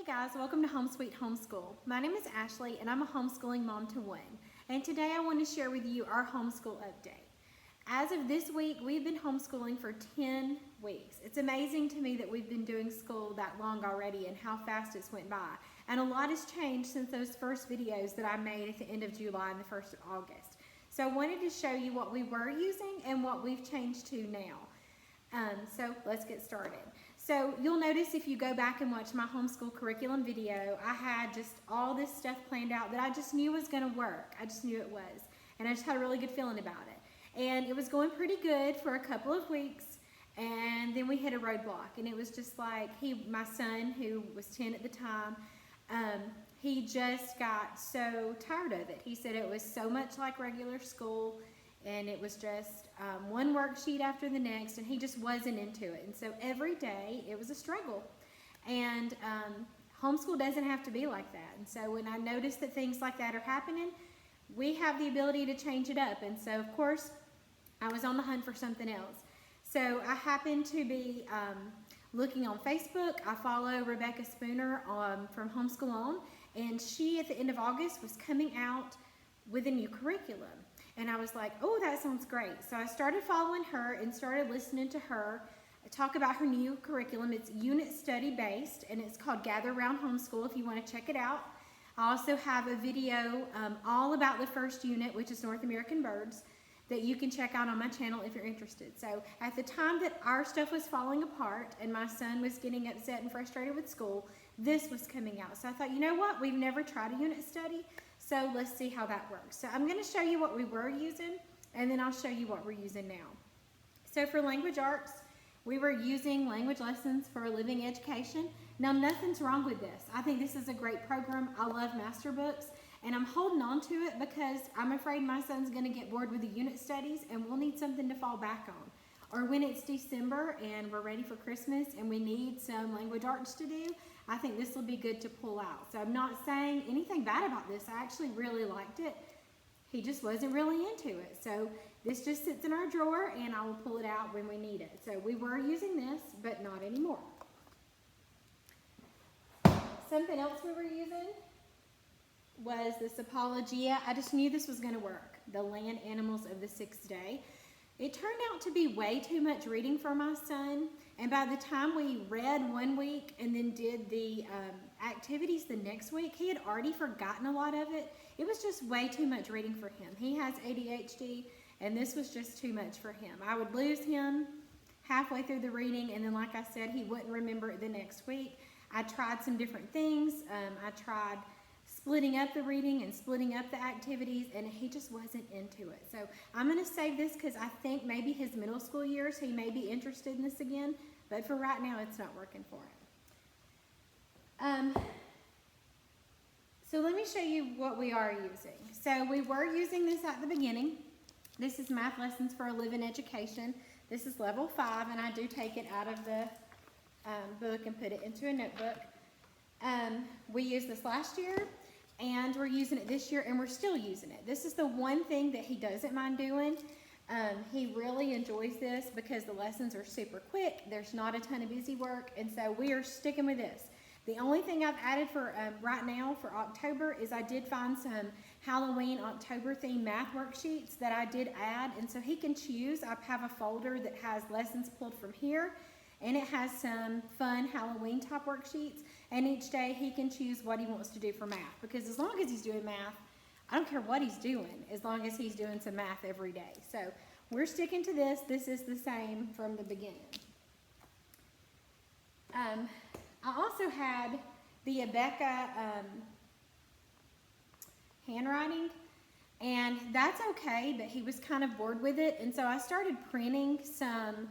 guys, welcome to Home Sweet Homeschool. My name is Ashley and I'm a homeschooling mom to one. And today I want to share with you our homeschool update. As of this week, we've been homeschooling for 10 weeks. It's amazing to me that we've been doing school that long already and how fast it's went by. And a lot has changed since those first videos that I made at the end of July and the 1st of August. So I wanted to show you what we were using and what we've changed to now. So let's get started. So you'll notice if you go back and watch my homeschool curriculum video, I had just all this stuff planned out that I just knew was going to work. I just knew it was. And I just had a really good feeling about it. And it was going pretty good for a couple of weeks. And then we hit a roadblock. And it was just like my son, who was 10 at the time, he just got so tired of it. He said it was so much like regular school. And it was just one worksheet after the next, and he just wasn't into it. And so every day it was a struggle. And homeschool doesn't have to be like that. And so when I notice that things like that are happening, we have the ability to change it up. And so, of course, I was on the hunt for something else. So I happened to be looking on Facebook. I follow Rebecca Spooner from Homeschool On, and she, at the end of August, was coming out with a new curriculum. And I was like, oh, that sounds great. So I started following her and started listening to her talk about her new curriculum. It's unit study based, and it's called Gather Round Homeschool if you want to check it out. I also have a video all about the first unit, which is North American birds, that you can check out on my channel if you're interested. So at the time that our stuff was falling apart and my son was getting upset and frustrated with school, this was coming out. So I thought, you know what? We've never tried a unit study. So let's see how that works. So I'm going to show you what we were using, and then I'll show you what we're using now. So for language arts, we were using language lessons for a living education. Now, nothing's wrong with this. I think this is a great program. I love master books, and I'm holding on to it because I'm afraid my son's going to get bored with the unit studies, and we'll need something to fall back on. Or when it's December and we're ready for Christmas and we need some language arts to do, I think this will be good to pull out. So I'm not saying anything bad about this. I actually really liked it. He just wasn't really into it. So this just sits in our drawer, and I will pull it out when we need it. So we were using this, but not anymore. Something else we were using was this Apologia. I just knew this was going to work. The land animals of the sixth day. It turned out to be way too much reading for my son, and by the time we read one week and then did the activities the next week, he had already forgotten a lot of it. It was just way too much reading for him. He has ADHD, and this was just too much for him. I would lose him halfway through the reading, and then, like I said, he wouldn't remember it the next week. I tried some different things. I tried splitting up the reading and splitting up the activities, and he just wasn't into it. So I'm going to save this because I think maybe his middle school years he may be interested in this again, but for right now it's not working for him. So let me show you what we are using. So we were using this at the beginning. This is Math Lessons for a Living Education. This is level 5, and I do take it out of the book and put it into a notebook. We used this last year, and we're using it this year, and we're still using it. This is the one thing that he doesn't mind doing. He really enjoys this because the lessons are super quick. There's not a ton of busy work, and so we are sticking with this. The only thing I've added for right now for October is I did find some Halloween October themed math worksheets that I did add, and so he can choose. I have a folder that has lessons pulled from here, and it has some fun Halloween type worksheets. And each day he can choose what he wants to do for math. Because as long as he's doing math, I don't care what he's doing, as long as he's doing some math every day. So we're sticking to this. This is the same from the beginning. I also had the Abeka handwriting. And that's okay, but he was kind of bored with it. And so I started printing some,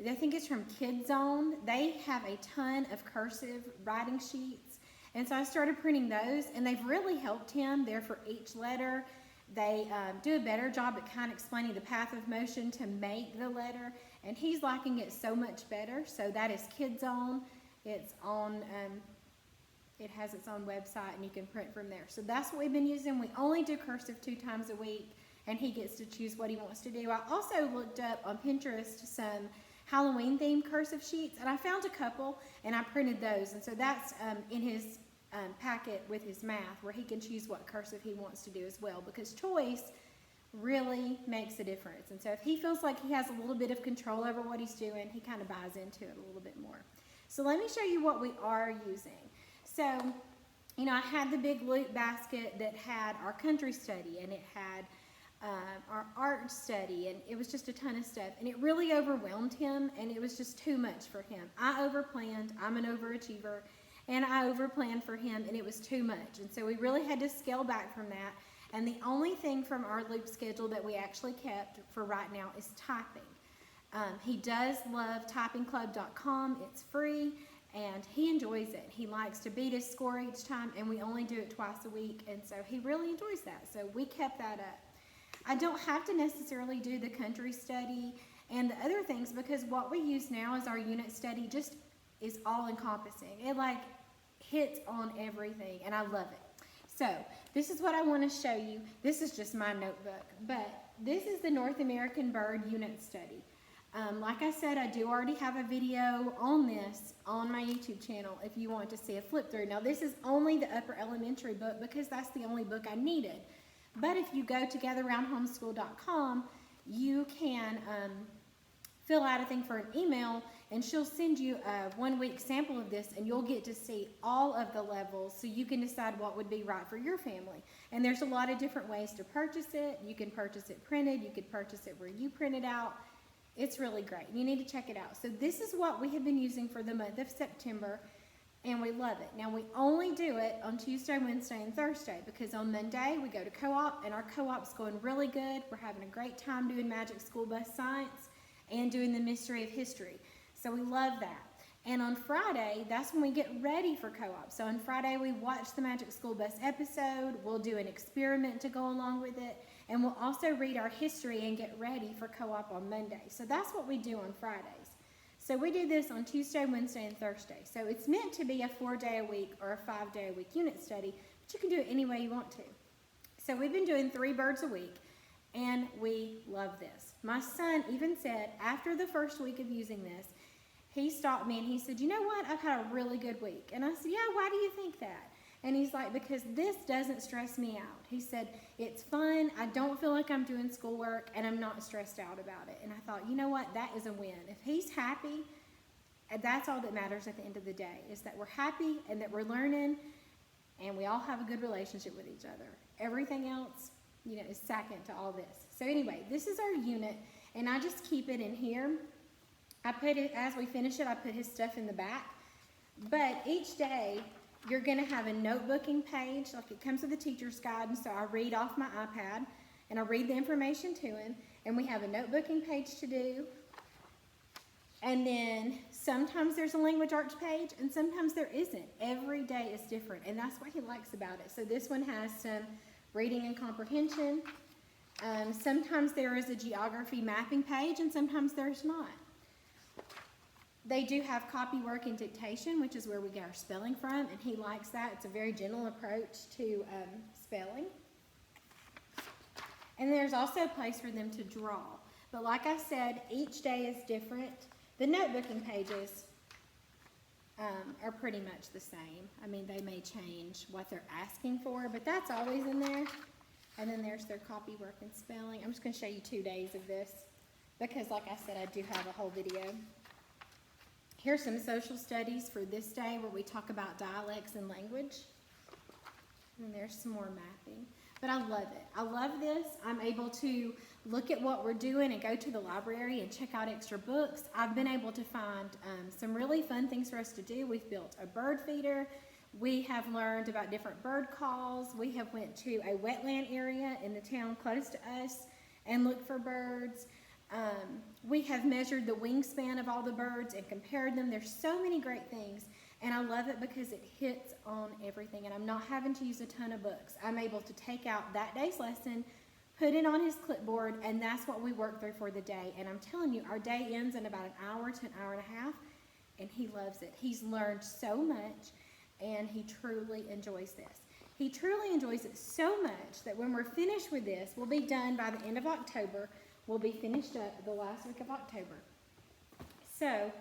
I think it's from Kids Zone. They have a ton of cursive writing sheets. And so I started printing those, and they've really helped him. They're for each letter. They do a better job at kind of explaining the path of motion to make the letter. And he's liking it so much better. So that is Kids Zone. It's on, it has its own website, and you can print from there. So that's what we've been using. We only do cursive 2 times a week, and he gets to choose what he wants to do. I also looked up on Pinterest some Halloween themed cursive sheets, and I found a couple, and I printed those. And so that's in his packet with his math where he can choose what cursive he wants to do as well, because choice really makes a difference. And so if he feels like he has a little bit of control over what he's doing, he kind of buys into it a little bit more. So let me show you what we are using. So, you know, I had the big loop basket that had our country study, and it had our art study, and it was just a ton of stuff. And it really overwhelmed him, and it was just too much for him. I overplanned. I'm an overachiever, and I overplanned for him, and it was too much. And so we really had to scale back from that. And the only thing from our loop schedule that we actually kept for right now is typing. He does love typingclub.com. It's free, and he enjoys it. He likes to beat his score each time, and we only do it twice a week, and so he really enjoys that. So we kept that up. I don't have to necessarily do the country study and the other things, because what we use now is our unit study just is all encompassing. It like hits on everything, and I love it. So this is what I want to show you. This is just my notebook, but this is the North American Bird Unit Study. Like I said, I do already have a video on this on my YouTube channel if you want to see a flip through. Now this is only the upper elementary book because that's the only book I needed. But if you go to gatherroundhomeschool.com, you can fill out a thing for an email, and she'll send you a 1-week sample of this, and you'll get to see all of the levels so you can decide what would be right for your family. And there's a lot of different ways to purchase it. You can purchase it printed. You could purchase it where you print it out. It's really great. You need to check it out. So this is what we have been using for the month of September, and we love it. Now we only do it on Tuesday, Wednesday, and Thursday, because on Monday we go to co-op, and our co-op's going really good. We're having a great time doing Magic School Bus Science and doing the Mystery of History. So we love that. And on Friday, that's when we get ready for co-op. So on Friday, we watch the Magic School Bus episode. We'll do an experiment to go along with it. And we'll also read our history and get ready for co-op on Monday. So that's what we do on Fridays. So we do this on Tuesday, Wednesday, and Thursday. So it's meant to be a 4-day-a-week or a 5-day-a-week unit study, but you can do it any way you want to. So we've been doing 3 birds a week, and we love this. My son even said after the first week of using this, he stopped me and he said, you know what, I've had a really good week. And I said, yeah, why do you think that? And he's like, because this doesn't stress me out. He said, it's fun, I don't feel like I'm doing schoolwork, and I'm not stressed out about it. And I thought, you know what, that is a win. If he's happy, that's all that matters at the end of the day, is that we're happy and that we're learning, and we all have a good relationship with each other. Everything else, you know, is second to all this. So anyway, this is our unit, and I just keep it in here. I put it, as we finish it, I put his stuff in the back. But each day, you're going to have a notebooking page, like it comes with a teacher's guide, and so I read off my iPad, and I read the information to him, and we have a notebooking page to do. And then sometimes there's a language arts page, and sometimes there isn't. Every day is different, and that's what he likes about it. So this one has some reading and comprehension. Sometimes there is a geography mapping page, and sometimes there's not. They do have copy work and dictation, which is where we get our spelling from, and he likes that. It's a very gentle approach to spelling. And there's also a place for them to draw. But like I said, each day is different. The notebooking pages are pretty much the same. I mean, they may change what they're asking for, but that's always in there. And then there's their copy work and spelling. I'm just going to show you 2 days of this because, like I said, I do have a whole video. Here's some social studies for this day where we talk about dialects and language. And there's some more mapping. But I love it. I love this. I'm able to look at what we're doing and go to the library and check out extra books. I've been able to find some really fun things for us to do. We've built a bird feeder. We have learned about different bird calls. We have went to a wetland area in the town close to us and looked for birds. We have measured the wingspan of all the birds and compared them. There's so many great things, and I love it because it hits on everything, and I'm not having to use a ton of books. I'm able to take out that day's lesson, put it on his clipboard, and that's what we work through for the day. And I'm telling you, our day ends in about an hour to an hour and a half, and he loves it. He's learned so much, and he truly enjoys this. He truly enjoys it so much that when we're finished with this, we'll be done by the end of October. We'll be finished up the last week of October. So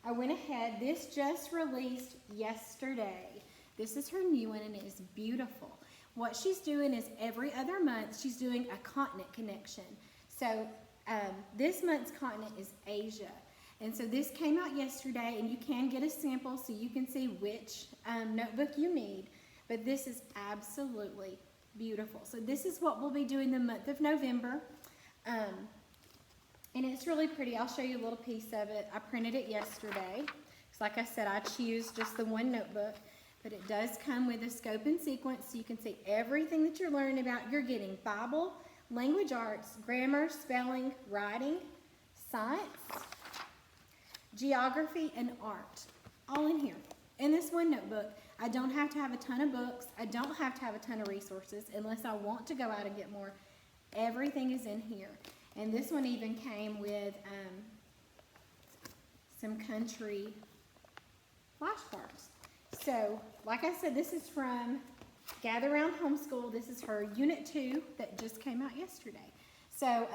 I went ahead. This just released yesterday. This is her new one, and it is beautiful. What she's doing is every other month, she's doing a continent connection. So this month's continent is Asia. And so this came out yesterday, and you can get a sample so you can see which notebook you need. But this is absolutely beautiful. So this is what we'll be doing the month of November. And it's really pretty. I'll show you a little piece of it. I printed it yesterday. So like I said, I choose just the one notebook. But it does come with a scope and sequence, so you can see everything that you're learning about. You're getting Bible, language arts, grammar, spelling, writing, science, geography, and art, all in here. In this one notebook, I don't have to have a ton of books. I don't have to have a ton of resources unless I want to go out and get more. Everything is in here. And this one even came with some country flashcards. So, like I said, this is from Gather Round Homeschool. This is her Unit 2 that just came out yesterday. So,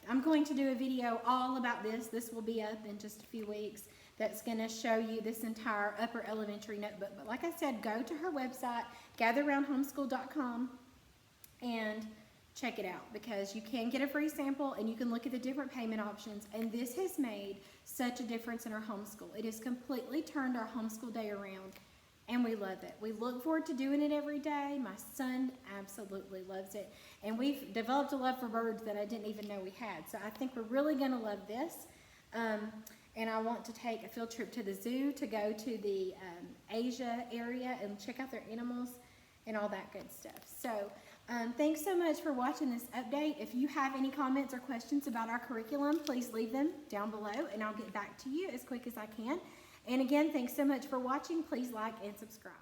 I'm going to do a video all about this. This will be up in just a few weeks. That's going to show you this entire upper elementary notebook. But like I said, go to her website, gatherroundhomeschool.com, and check it out, because you can get a free sample and you can look at the different payment options. And this has made such a difference in our homeschool. It has completely turned our homeschool day around, and we love it. We look forward to doing it every day. My son absolutely loves it. And we've developed a love for birds that I didn't even know we had. So I think we're really going to love this. And I want to take a field trip to the zoo to go to the Asia area and check out their animals and all that good stuff. So thanks so much for watching this update. If you have any comments or questions about our curriculum, please leave them down below, and I'll get back to you as quick as I can. And again, thanks so much for watching. Please like and subscribe.